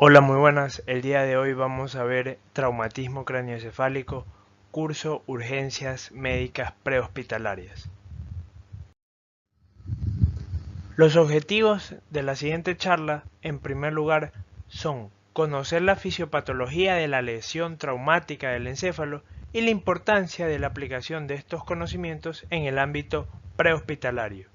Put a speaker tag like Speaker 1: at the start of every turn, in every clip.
Speaker 1: Hola, muy buenas. El día de hoy vamos a ver traumatismo craneoencefálico, curso urgencias médicas prehospitalarias. Los objetivos de la siguiente charla, en primer lugar, son conocer la fisiopatología de la lesión traumática del encéfalo y la importancia de la aplicación de estos conocimientos en el ámbito prehospitalario.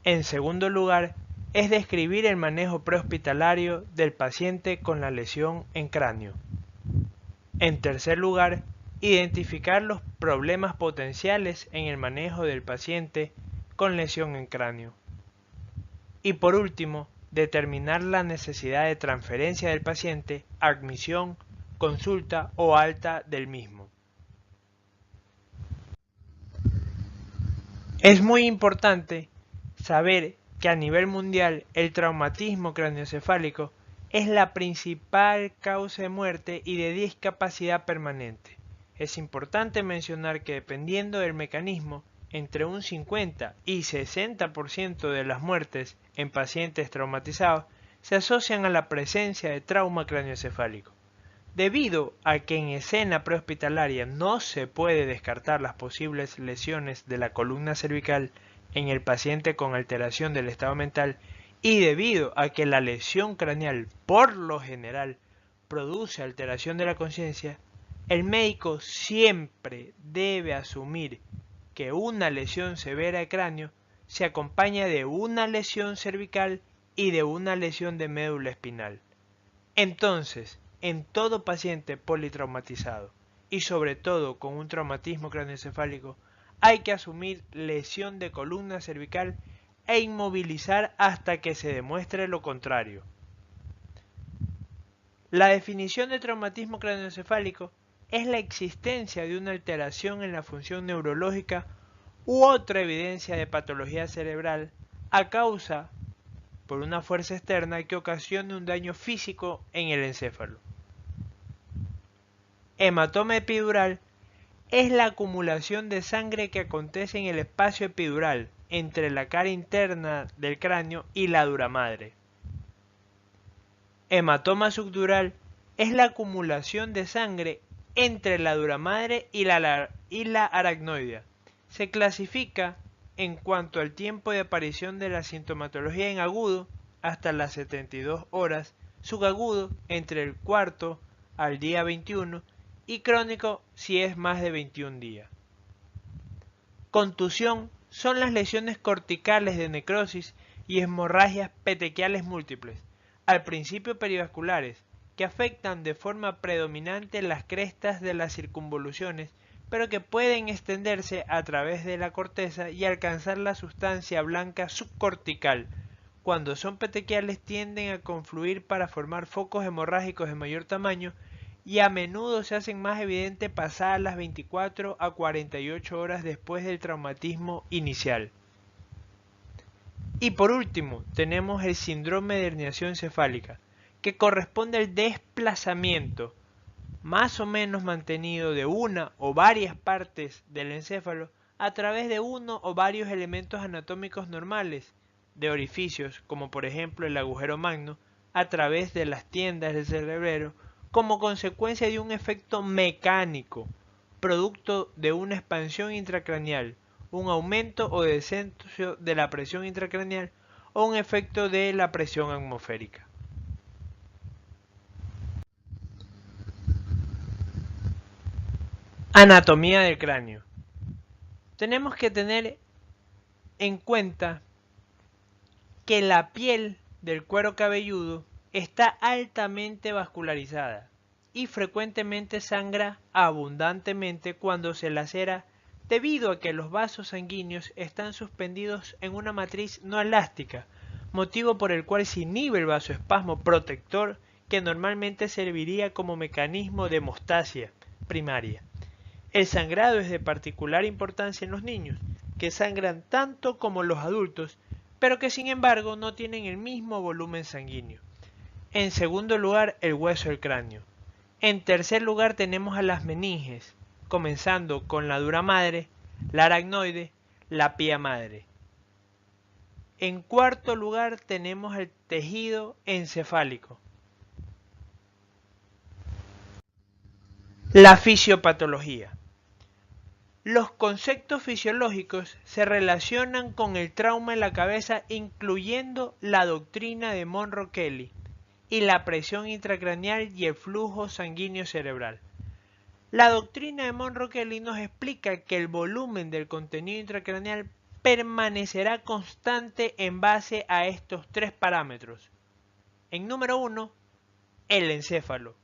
Speaker 1: En segundo lugar, es describir el manejo prehospitalario del paciente con la lesión en cráneo. En tercer lugar, identificar los problemas potenciales en el manejo del paciente con lesión en cráneo. Y por último, determinar la necesidad de transferencia del paciente, admisión, consulta o alta del mismo. Es muy importante saber que a nivel mundial el traumatismo craneoencefálico es la principal causa de muerte y de discapacidad permanente. Es importante mencionar que dependiendo del mecanismo, entre un 50 y 60% de las muertes en pacientes traumatizados se asocian a la presencia de trauma craneoencefálico. Debido a que en escena prehospitalaria no se puede descartar las posibles lesiones de la columna cervical en el paciente con alteración del estado mental y debido a que la lesión craneal por lo general produce alteración de la conciencia, el médico siempre debe asumir que una lesión severa de cráneo se acompaña de una lesión cervical y de una lesión de médula espinal. Entonces, en todo paciente politraumatizado y sobre todo con un traumatismo craneoencefálico, hay que asumir lesión de columna cervical e inmovilizar hasta que se demuestre lo contrario. La definición de traumatismo craneoencefálico es la existencia de una alteración en la función neurológica u otra evidencia de patología cerebral a causa por una fuerza externa que ocasione un daño físico en el encéfalo. Hematoma epidural es la acumulación de sangre que acontece en el espacio epidural entre la cara interna del cráneo y la dura madre. Hematoma subdural es la acumulación de sangre entre la dura madre y la aracnoidea. Se clasifica en cuanto al tiempo de aparición de la sintomatología en agudo hasta las 72 horas, subagudo entre el cuarto al día 21 y crónico si es más de 21 días. Contusión son las lesiones corticales de necrosis y hemorragias petequiales múltiples, al principio perivasculares, que afectan de forma predominante las crestas de las circunvoluciones, pero que pueden extenderse a través de la corteza y alcanzar la sustancia blanca subcortical. Cuando son petequiales tienden a confluir para formar focos hemorrágicos de mayor tamaño y a menudo se hacen más evidentes pasadas las 24 a 48 horas después del traumatismo inicial. Y por último, tenemos el síndrome de herniación encefálica, que corresponde al desplazamiento más o menos mantenido de una o varias partes del encéfalo a través de uno o varios elementos anatómicos normales de orificios, como por ejemplo el agujero magno, a través de las tiendas del cerebro, como consecuencia de un efecto mecánico, producto de una expansión intracraneal, un aumento o descenso de la presión intracraneal o un efecto de la presión atmosférica. Anatomía del cráneo. Tenemos que tener en cuenta que la piel del cuero cabelludo está altamente vascularizada y frecuentemente sangra abundantemente cuando se lacera debido a que los vasos sanguíneos están suspendidos en una matriz no elástica, motivo por el cual se inhibe el vasoespasmo protector que normalmente serviría como mecanismo de hemostasia primaria. El sangrado es de particular importancia en los niños, que sangran tanto como los adultos, pero que sin embargo no tienen el mismo volumen sanguíneo. En segundo lugar, el hueso del cráneo. En tercer lugar tenemos a las meninges, comenzando con la dura madre, la aracnoide, la pía madre. En cuarto lugar tenemos el tejido encefálico. La fisiopatología. Los conceptos fisiológicos se relacionan con el trauma en la cabeza, incluyendo la doctrina de Monroe Kelly y la presión intracraneal y el flujo sanguíneo cerebral. La doctrina de Monroe Kelly nos explica que el volumen del contenido intracraneal permanecerá constante en base a estos tres parámetros. En número 1, el encéfalo.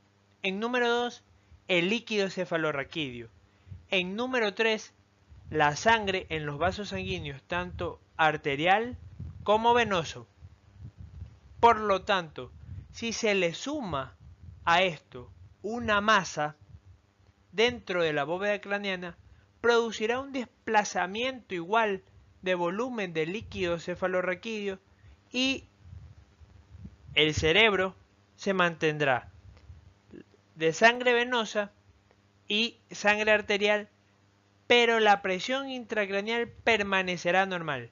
Speaker 1: En número 2, el líquido cefalorraquídeo. En número 3, la sangre en los vasos sanguíneos, tanto arterial como venoso. Por lo tanto, si se le suma a esto una masa dentro de la bóveda craneana, producirá un desplazamiento igual de volumen de líquido cefalorraquídeo y el cerebro se mantendrá de sangre venosa y sangre arterial, pero la presión intracraneal permanecerá normal.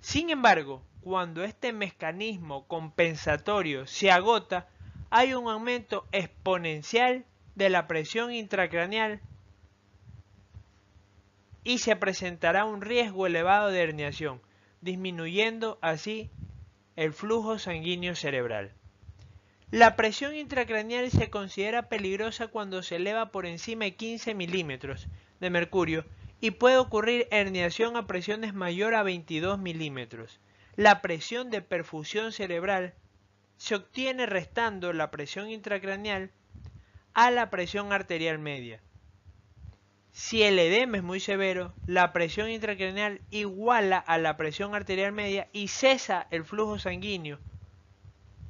Speaker 1: Sin embargo, cuando este mecanismo compensatorio se agota, hay un aumento exponencial de la presión intracraneal y se presentará un riesgo elevado de herniación, disminuyendo así el flujo sanguíneo cerebral. La presión intracraneal se considera peligrosa cuando se eleva por encima de 15 milímetros de mercurio y puede ocurrir herniación a presiones mayor a 22 milímetros. La presión de perfusión cerebral se obtiene restando la presión intracraneal a la presión arterial media. Si el edema es muy severo, la presión intracraneal iguala a la presión arterial media y cesa el flujo sanguíneo.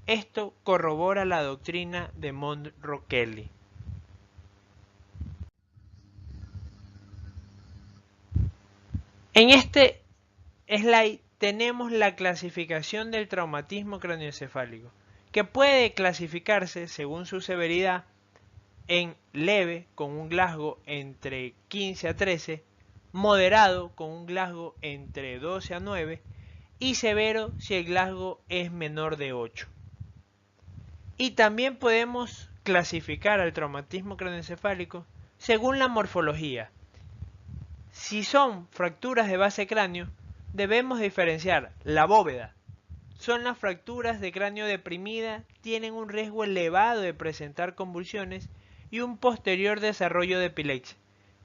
Speaker 1: Esto corrobora la doctrina de Monroe Kelly. En este slide tenemos la clasificación del traumatismo craneoencefálico, que puede clasificarse según su severidad en leve con un Glasgow entre 15 a 13, moderado con un Glasgow entre 12 a 9 y severo si el Glasgow es menor de 8. Y también podemos clasificar al traumatismo craneoencefálico según la morfología. Si son fracturas de base cráneo, debemos diferenciar la bóveda. Son las fracturas de cráneo deprimida, tienen un riesgo elevado de presentar convulsiones y un posterior desarrollo de epilepsia.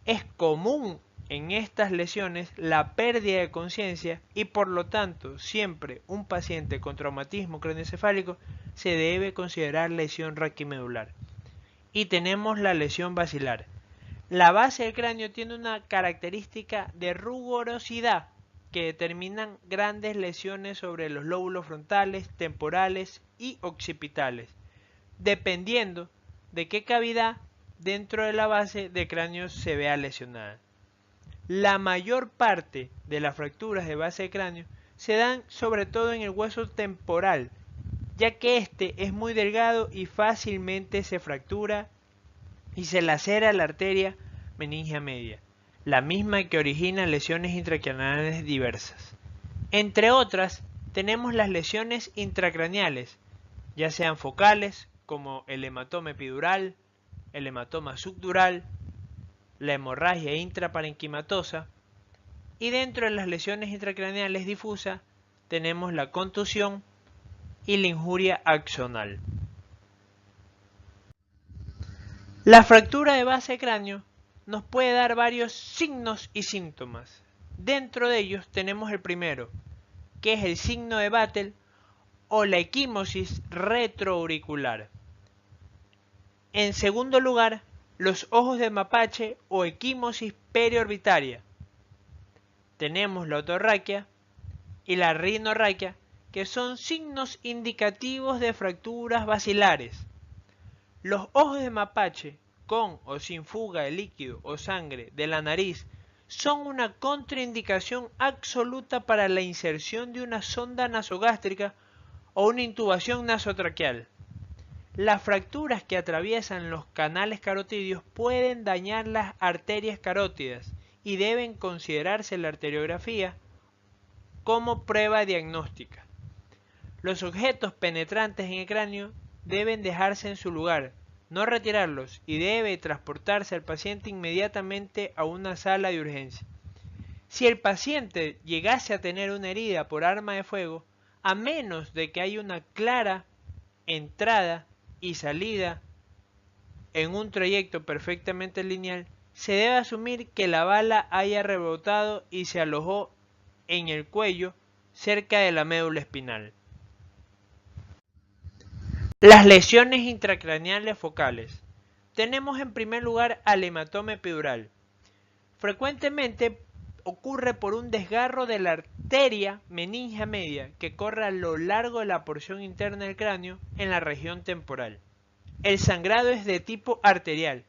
Speaker 1: Es común en estas lesiones la pérdida de conciencia y por lo tanto siempre un paciente con traumatismo craneoencefálico se debe considerar lesión raquimedular. Y tenemos la lesión basilar. La base del cráneo tiene una característica de rugorosidad que determinan grandes lesiones sobre los lóbulos frontales, temporales y occipitales, dependiendo de qué cavidad dentro de la base del cráneo se vea lesionada. La mayor parte de las fracturas de base de cráneo se dan sobre todo en el hueso temporal, ya que este es muy delgado y fácilmente se fractura y se lacera la arteria meningia media, la misma que origina lesiones intracraneales diversas. Entre otras, tenemos las lesiones intracraneales, ya sean focales, como el hematoma epidural, el hematoma subdural, la hemorragia intraparenquimatosa, y dentro de las lesiones intracraneales difusas tenemos la contusión y la injuria axonal. La fractura de base de cráneo nos puede dar varios signos y síntomas. Dentro de ellos tenemos el primero, que es el signo de Battle o la equimosis retroauricular. En segundo lugar, los ojos de mapache o equimosis periorbitaria. Tenemos la otorraquia y la rinorraquia, que son signos indicativos de fracturas basilares. Los ojos de mapache, con o sin fuga de líquido o sangre de la nariz, son una contraindicación absoluta para la inserción de una sonda nasogástrica o una intubación nasotraqueal. Las fracturas que atraviesan los canales carotídeos pueden dañar las arterias carótidas y deben considerarse la arteriografía como prueba diagnóstica. Los objetos penetrantes en el cráneo deben dejarse en su lugar, no retirarlos y debe transportarse al paciente inmediatamente a una sala de urgencia. Si el paciente llegase a tener una herida por arma de fuego, a menos de que haya una clara entrada y salida en un trayecto perfectamente lineal, se debe asumir que la bala haya rebotado y se alojó en el cuello cerca de la médula espinal. Las lesiones intracraneales focales. Tenemos en primer lugar al hematoma epidural. Frecuentemente ocurre por un desgarro de la arteria meningia media que corre a lo largo de la porción interna del cráneo en la región temporal. El sangrado es de tipo arterial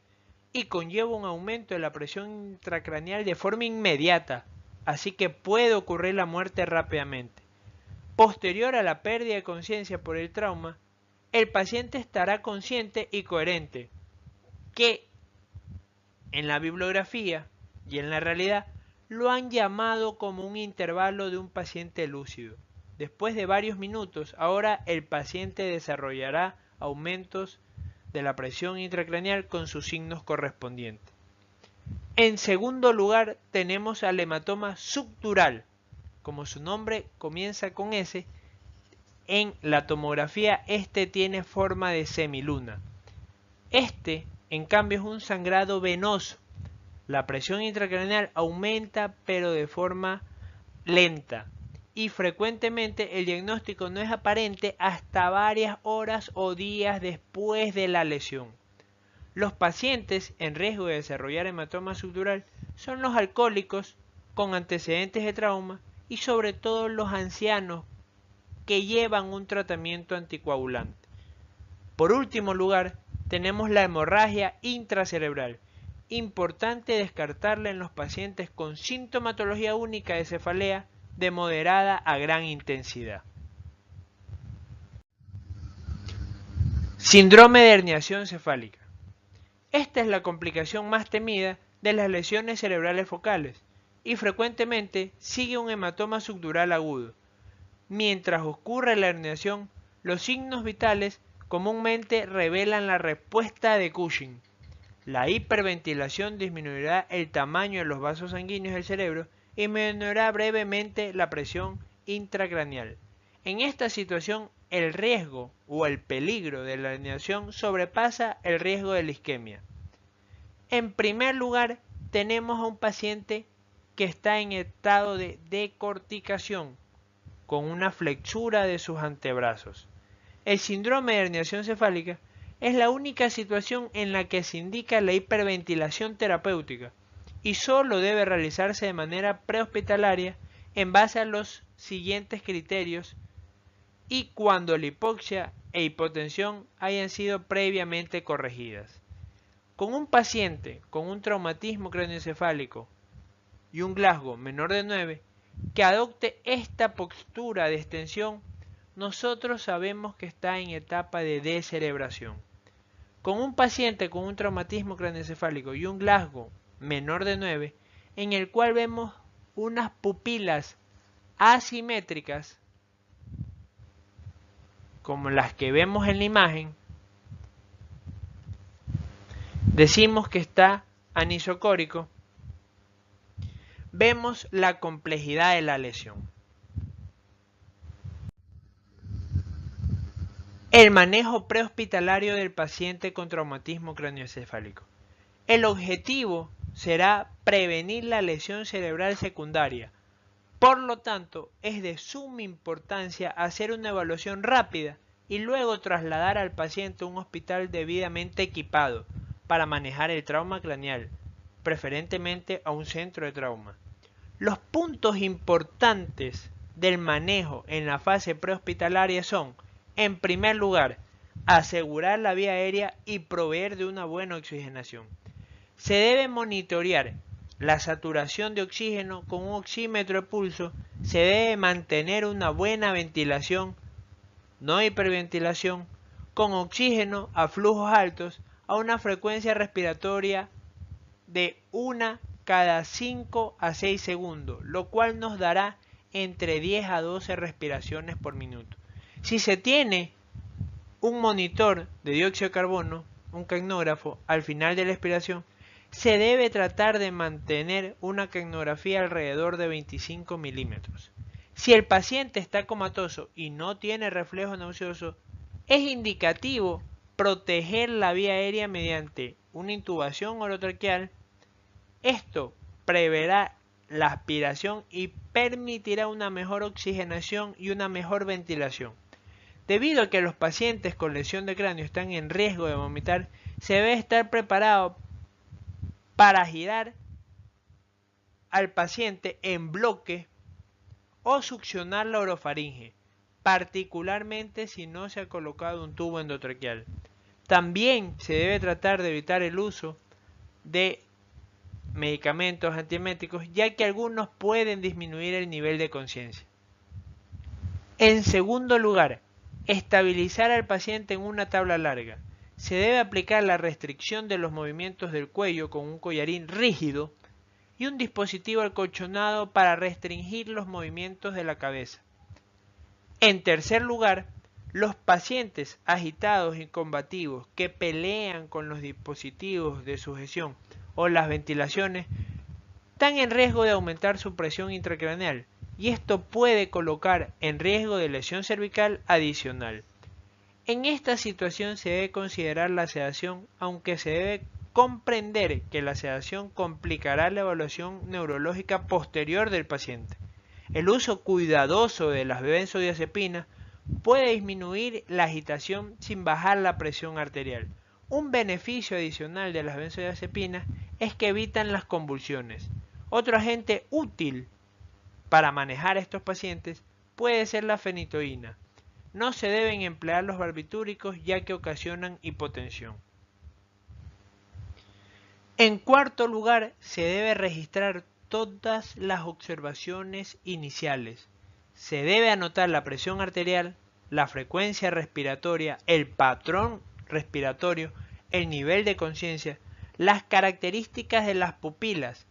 Speaker 1: y conlleva un aumento de la presión intracraneal de forma inmediata, así que puede ocurrir la muerte rápidamente. Posterior a la pérdida de conciencia por el trauma, el paciente estará consciente y coherente, que en la bibliografía y en la realidad lo han llamado como un intervalo de un paciente lúcido. Después de varios minutos, ahora el paciente desarrollará aumentos de la presión intracraneal con sus signos correspondientes. En segundo lugar, tenemos al hematoma subdural. Como su nombre comienza con S, en la tomografía este tiene forma de semiluna. Este, en cambio, es un sangrado venoso. La presión intracraneal aumenta pero de forma lenta y frecuentemente el diagnóstico no es aparente hasta varias horas o días después de la lesión. Los pacientes en riesgo de desarrollar hematoma subdural son los alcohólicos con antecedentes de trauma y sobre todo los ancianos que llevan un tratamiento anticoagulante. Por último lugar, tenemos la hemorragia intracerebral. Importante descartarla en los pacientes con sintomatología única de cefalea de moderada a gran intensidad. Síndrome de herniación cefálica. Esta es la complicación más temida de las lesiones cerebrales focales y frecuentemente sigue un hematoma subdural agudo. Mientras ocurre la herniación, los signos vitales comúnmente revelan la respuesta de Cushing. La hiperventilación disminuirá el tamaño de los vasos sanguíneos del cerebro y disminuirá brevemente la presión intracraneal. En esta situación, el riesgo o el peligro de la herniación sobrepasa el riesgo de la isquemia. En primer lugar, tenemos a un paciente que está en estado de decorticación, con una flexura de sus antebrazos. El síndrome de herniación cefálica es la única situación en la que se indica la hiperventilación terapéutica y solo debe realizarse de manera prehospitalaria en base a los siguientes criterios y cuando la hipoxia e hipotensión hayan sido previamente corregidas. Con un paciente con un traumatismo craneoencefálico y un Glasgow menor de 9 que adopte esta postura de extensión, nosotros sabemos que está en etapa de descerebración. Con un paciente con un traumatismo craneoencefálico y un Glasgow menor de 9, en el cual vemos unas pupilas asimétricas, como las que vemos en la imagen, decimos que está anisocórico. Vemos la complejidad de la lesión. El manejo prehospitalario del paciente con traumatismo craneoencefálico. El objetivo será prevenir la lesión cerebral secundaria. Por lo tanto, es de suma importancia hacer una evaluación rápida y luego trasladar al paciente a un hospital debidamente equipado para manejar el trauma craneal, preferentemente a un centro de trauma. Los puntos importantes del manejo en la fase prehospitalaria son: en primer lugar, asegurar la vía aérea y proveer de una buena oxigenación. Se debe monitorear la saturación de oxígeno con un oxímetro de pulso. Se debe mantener una buena ventilación, no hiperventilación, con oxígeno a flujos altos a una frecuencia respiratoria de 1 cada 5 a 6 segundos, lo cual nos dará entre 10 a 12 respiraciones por minuto. Si se tiene un monitor de dióxido de carbono, un capnógrafo al final de la expiración, se debe tratar de mantener una capnografía alrededor de 25 milímetros. Si el paciente está comatoso y no tiene reflejo nauseoso, es indicativo proteger la vía aérea mediante una intubación orotraqueal. Esto preverá la aspiración y permitirá una mejor oxigenación y una mejor ventilación. Debido a que los pacientes con lesión de cráneo están en riesgo de vomitar, se debe estar preparado para girar al paciente en bloque o succionar la orofaringe, particularmente si no se ha colocado un tubo endotraqueal. También se debe tratar de evitar el uso de medicamentos antieméticos, ya que algunos pueden disminuir el nivel de conciencia. En segundo lugar, estabilizar al paciente en una tabla larga. Se debe aplicar la restricción de los movimientos del cuello con un collarín rígido y un dispositivo acolchonado para restringir los movimientos de la cabeza. En tercer lugar, los pacientes agitados y combativos que pelean con los dispositivos de sujeción o las ventilaciones están en riesgo de aumentar su presión intracraneal y esto puede colocar en riesgo de lesión cervical adicional. En esta situación se debe considerar la sedación, aunque se debe comprender que la sedación complicará la evaluación neurológica posterior del paciente. El uso cuidadoso de las benzodiazepinas puede disminuir la agitación sin bajar la presión arterial. Un beneficio adicional de las benzodiazepinas es que evitan las convulsiones. Otro agente útil para manejar a estos pacientes puede ser la fenitoína. No se deben emplear los barbitúricos ya que ocasionan hipotensión. En cuarto lugar, se debe registrar todas las observaciones iniciales. Se debe anotar la presión arterial, la frecuencia respiratoria, el patrón respiratorio, el nivel de conciencia, las características de las pupilas,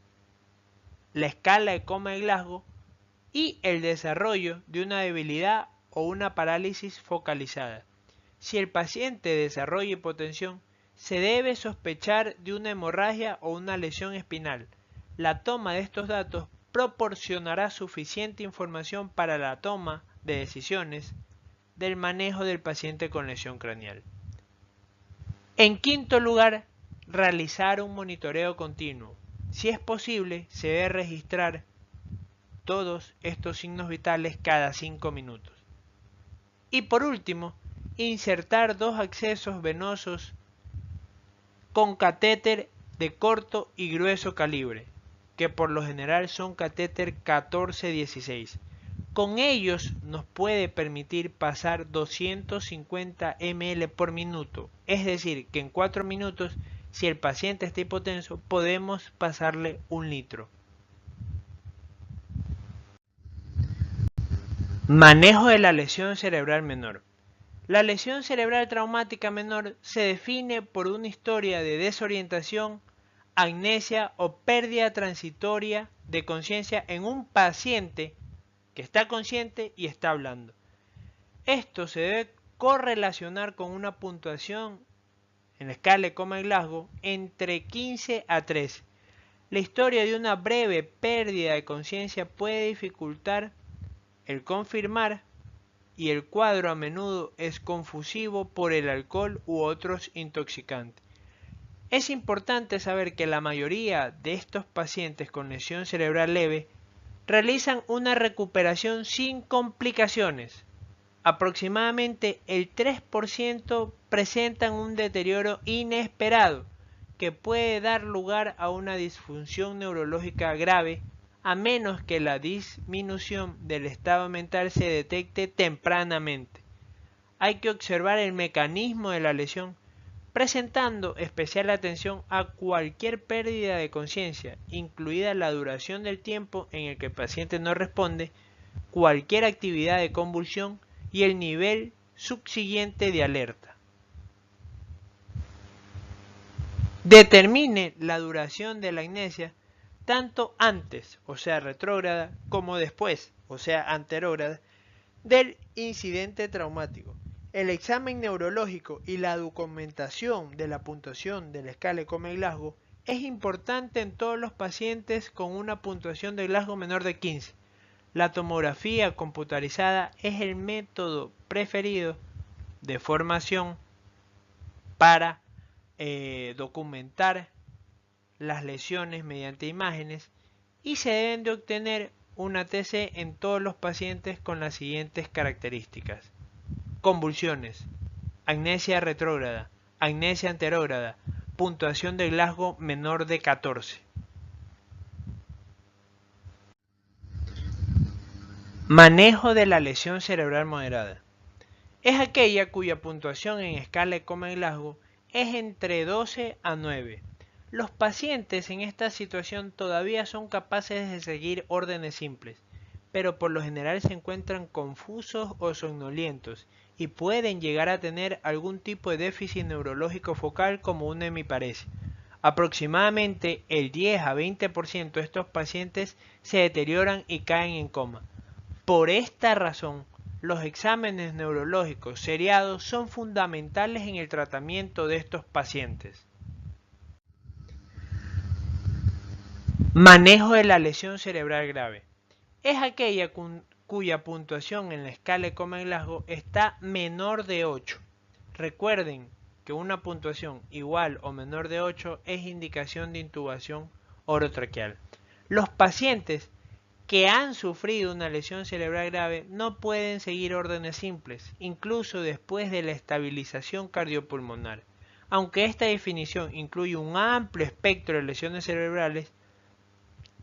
Speaker 1: la escala de Coma de Glasgow y el desarrollo de una debilidad o una parálisis focalizada. Si el paciente desarrolla hipotensión, se debe sospechar de una hemorragia o una lesión espinal. La toma de estos datos proporcionará suficiente información para la toma de decisiones del manejo del paciente con lesión craneal. En quinto lugar, realizar un monitoreo continuo. Si es posible, se debe registrar todos estos signos vitales cada 5 minutos. Y por último, insertar 2 accesos venosos con catéter de corto y grueso calibre, que por lo general son catéter 14-16. Con ellos nos puede permitir pasar 250 ml por minuto, es decir, que en 4 minutos, si el paciente está hipotenso, podemos pasarle 1 litro. Manejo de la lesión cerebral menor. La lesión cerebral traumática menor se define por una historia de desorientación, amnesia o pérdida transitoria de conciencia en un paciente que está consciente y está hablando. Esto se debe correlacionar con una puntuación en la escala de Coma de Glasgow entre 15 a 3. La historia de una breve pérdida de conciencia puede dificultar el confirmar y el cuadro a menudo es confusivo por el alcohol u otros intoxicantes. Es importante saber que la mayoría de estos pacientes con lesión cerebral leve realizan una recuperación sin complicaciones. Aproximadamente el 3% presentan un deterioro inesperado que puede dar lugar a una disfunción neurológica grave a menos que la disminución del estado mental se detecte tempranamente. Hay que observar el mecanismo de la lesión, presentando especial atención a cualquier pérdida de conciencia, incluida la duración del tiempo en el que el paciente no responde, cualquier actividad de convulsión y el nivel subsiguiente de alerta. Determine la duración de la amnesia tanto antes, o sea retrógrada, como después, o sea anterógrada, del incidente traumático. El examen neurológico y la documentación de la puntuación de la escala de Comen-Glasgow es importante en todos los pacientes con una puntuación de Glasgow menor de 15. La tomografía computarizada es el método preferido de formación para documentar las lesiones mediante imágenes y se deben de obtener una TC en todos los pacientes con las siguientes características: convulsiones, amnesia retrógrada, amnesia anterógrada, puntuación de Glasgow menor de 14. Manejo de la lesión cerebral moderada. Es aquella cuya puntuación en escala de Comen-Glasgow es entre 12 a 9. Los pacientes en esta situación todavía son capaces de seguir órdenes simples, pero por lo general se encuentran confusos o somnolientos y pueden llegar a tener algún tipo de déficit neurológico focal como una hemiparesia. Aproximadamente el 10 a 20% de estos pacientes se deterioran y caen en coma. Por esta razón, los exámenes neurológicos seriados son fundamentales en el tratamiento de estos pacientes. Manejo de la lesión cerebral grave. Es aquella cuya puntuación en la escala de Comen-Glasgow está menor de 8. Recuerden que una puntuación igual o menor de 8 es indicación de intubación orotraqueal. Los pacientes que han sufrido una lesión cerebral grave no pueden seguir órdenes simples, incluso después de la estabilización cardiopulmonar. Aunque esta definición incluye un amplio espectro de lesiones cerebrales,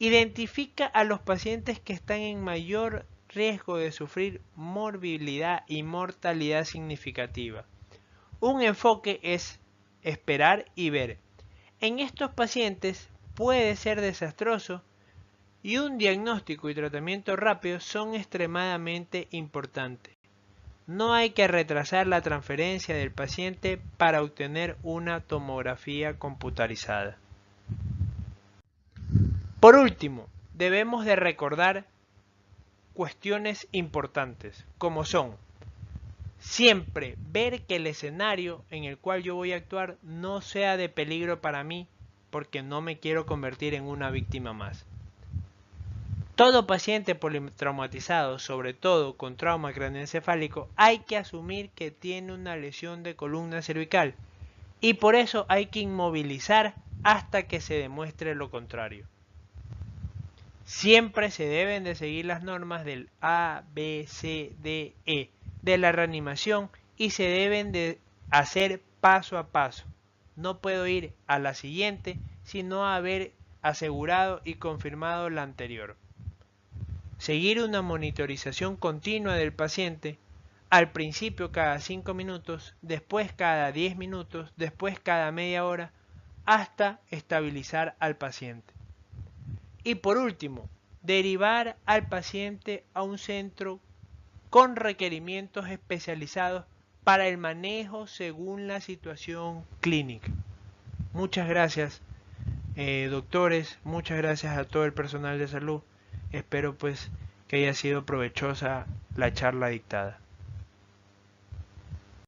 Speaker 1: identifica a los pacientes que están en mayor riesgo de sufrir morbilidad y mortalidad significativa. Un enfoque es esperar y ver. En estos pacientes puede ser desastroso y un diagnóstico y tratamiento rápido son extremadamente importantes. No hay que retrasar la transferencia del paciente para obtener una tomografía computarizada. Por último, debemos de recordar cuestiones importantes, como son: siempre ver que el escenario en el cual yo voy a actuar no sea de peligro para mí, porque no me quiero convertir en una víctima más. Todo paciente politraumatizado, sobre todo con trauma craneoencefálico, hay que asumir que tiene una lesión de columna cervical y por eso hay que inmovilizar hasta que se demuestre lo contrario. Siempre se deben de seguir las normas del A, B, C, D, E de la reanimación y se deben de hacer paso a paso. No puedo ir a la siguiente sino haber asegurado y confirmado la anterior. Seguir una monitorización continua del paciente, al principio cada 5 minutos, después cada 10 minutos, después cada media hora, hasta estabilizar al paciente. Y por último, derivar al paciente a un centro con requerimientos especializados para el manejo según la situación clínica. Muchas gracias, doctores, muchas gracias a todo el personal de salud. Espero pues que haya sido provechosa la charla dictada.